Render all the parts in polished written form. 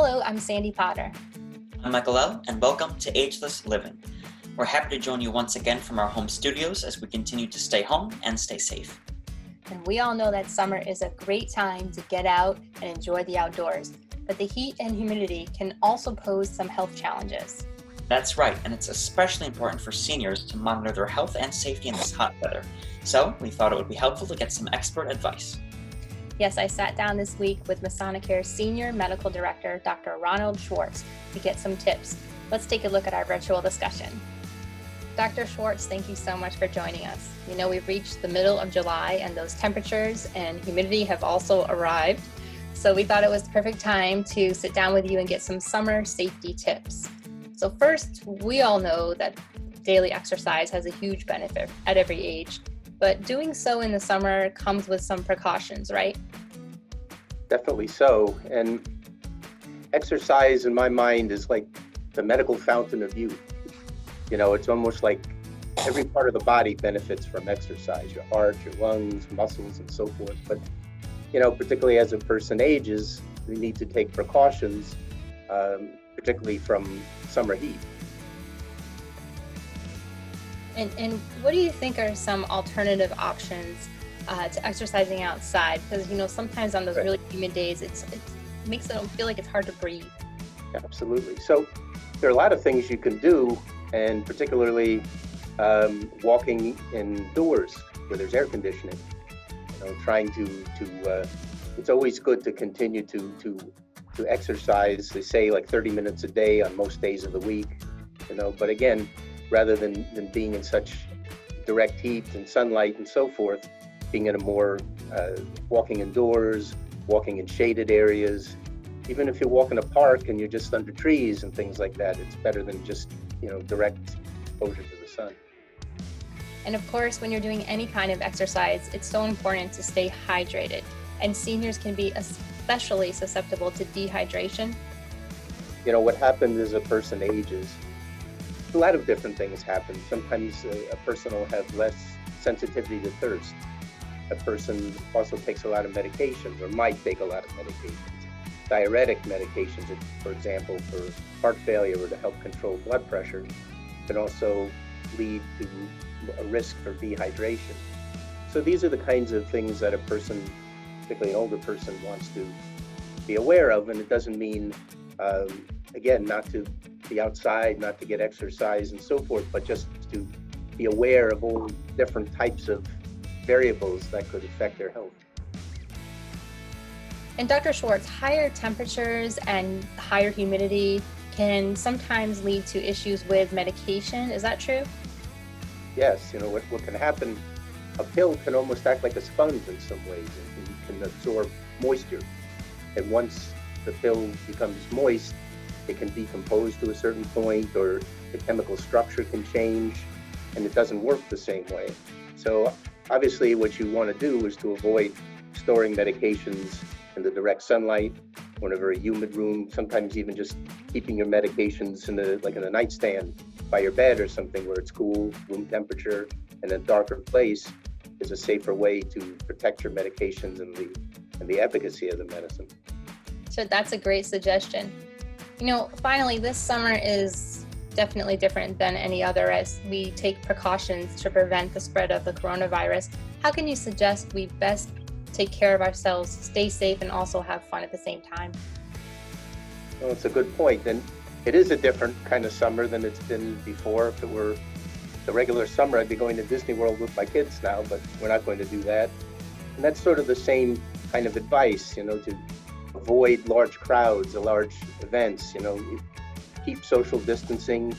Hello, I'm Sandy Potter. I'm Michael L., and welcome to Ageless Living. We're happy to join you once again from our home studios as we continue to stay home and stay safe. And we all know that summer is a great time to get out and enjoy the outdoors, but the heat and humidity can also pose some health challenges. That's right, and it's especially important for seniors to monitor their health and safety in this hot weather. So we thought it would be helpful to get some expert advice. Yes, I sat down this week with Masonicare Senior Medical Director, Dr. Ronald Schwartz, to get some tips. Let's take a look at our virtual discussion. Dr. Schwartz, thank you so much for joining us. We know we've reached the middle of July and those temperatures and humidity have also arrived. So we thought it was the perfect time to sit down with you and get some summer safety tips. So first, we all know that daily exercise has a huge benefit at every age, but doing so in the summer comes with some precautions, right? Definitely so. And exercise, in my mind, is like the medical fountain of youth. You know, it's almost like every part of the body benefits from exercise, your heart, your lungs, muscles, and so forth. But, you know, particularly as a person ages, we need to take precautions, particularly from summer heat. And what do you think are some alternative options to exercising outside? Because, you know, sometimes on those really humid days, it makes it feel like it's hard to breathe. Absolutely. So there are a lot of things you can do, and particularly walking indoors where there's air conditioning. You know, trying to it's always good to continue to exercise. They say like 30 minutes a day on most days of the week. You know, but again, rather than being in such direct heat and sunlight and so forth, being in a more walking indoors, walking in shaded areas. Even if you walk in a park and you're just under trees and things like that, it's better than just, you know, direct exposure to the sun. And of course, when you're doing any kind of exercise, it's so important to stay hydrated. And seniors can be especially susceptible to dehydration. You know, what happens as a person ages, a lot of different things happen. Sometimes a person will have less sensitivity to thirst. A person also takes a lot of medications or might take a lot of medications. Diuretic medications, for example, for heart failure or to help control blood pressure, can also lead to a risk for dehydration. So these are the kinds of things that a person, particularly an older person, wants to be aware of. And it doesn't mean, again, not to be outside, not to get exercise and so forth, but just to be aware of all different types of variables that could affect their health. And Dr. Schwartz, higher temperatures and higher humidity can sometimes lead to issues with medication. Is that true? Yes, you know, what can happen, a pill can almost act like a sponge in some ways and can absorb moisture. And once the pill becomes moist, it can decompose to a certain point, or the chemical structure can change, and it doesn't work the same way. So obviously what you want to do is to avoid storing medications in the direct sunlight or in a very humid room, sometimes even just keeping your medications in a nightstand by your bed or something where it's cool, room temperature, and a darker place is a safer way to protect your medications and the efficacy of the medicine. So that's a great suggestion. You know, finally, this summer is definitely different than any other as we take precautions to prevent the spread of the coronavirus. How can you suggest we best take care of ourselves, stay safe, and also have fun at the same time? Well, it's a good point. And it is a different kind of summer than it's been before. If it were the regular summer, I'd be going to Disney World with my kids now, but we're not going to do that. And that's sort of the same kind of advice, you know, to avoid large crowds, large events, you know, keep social distancing.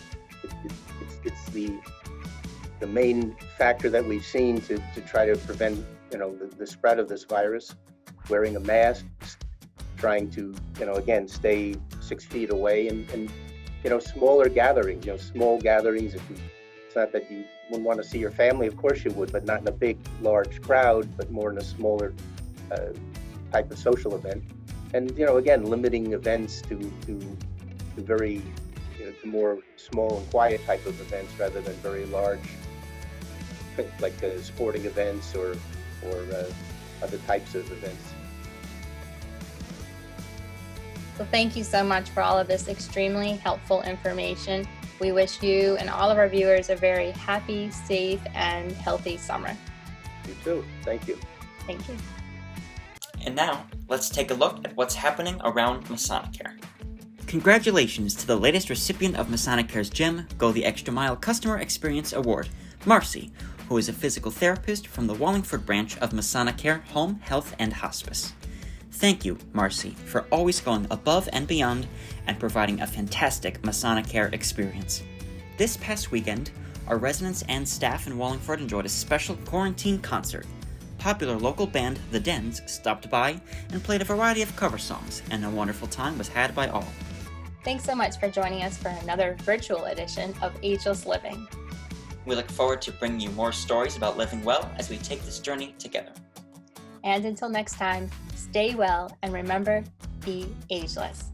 It's the main factor that we've seen to try to prevent, you know, the spread of this virus. Wearing a mask, trying to, you know, again, stay 6 feet away, and you know, smaller gatherings, you know, small gatherings. It's not that you wouldn't want to see your family, of course you would, but not in a big, large crowd, but more in a smaller type of social event. And, you know, again, limiting events to very, you know, to more small and quiet type of events rather than very large, like sporting events or other types of events. So thank you so much for all of this extremely helpful information. We wish you and all of our viewers a very happy, safe, and healthy summer. You too. Thank you. Thank you. And now, let's take a look at what's happening around Masonicare. Congratulations to the latest recipient of Masonicare's Gym Go the Extra Mile Customer Experience Award, Marcy, who is a physical therapist from the Wallingford branch of Masonicare Home, Health, and Hospice. Thank you, Marcy, for always going above and beyond and providing a fantastic Masonicare experience. This past weekend, our residents and staff in Wallingford enjoyed a special quarantine concert. Popular local band The Dens stopped by and played a variety of cover songs, and a wonderful time was had by all. Thanks so much for joining us for another virtual edition of Ageless Living. We look forward to bringing you more stories about living well as we take this journey together. And until next time, stay well and remember, be ageless.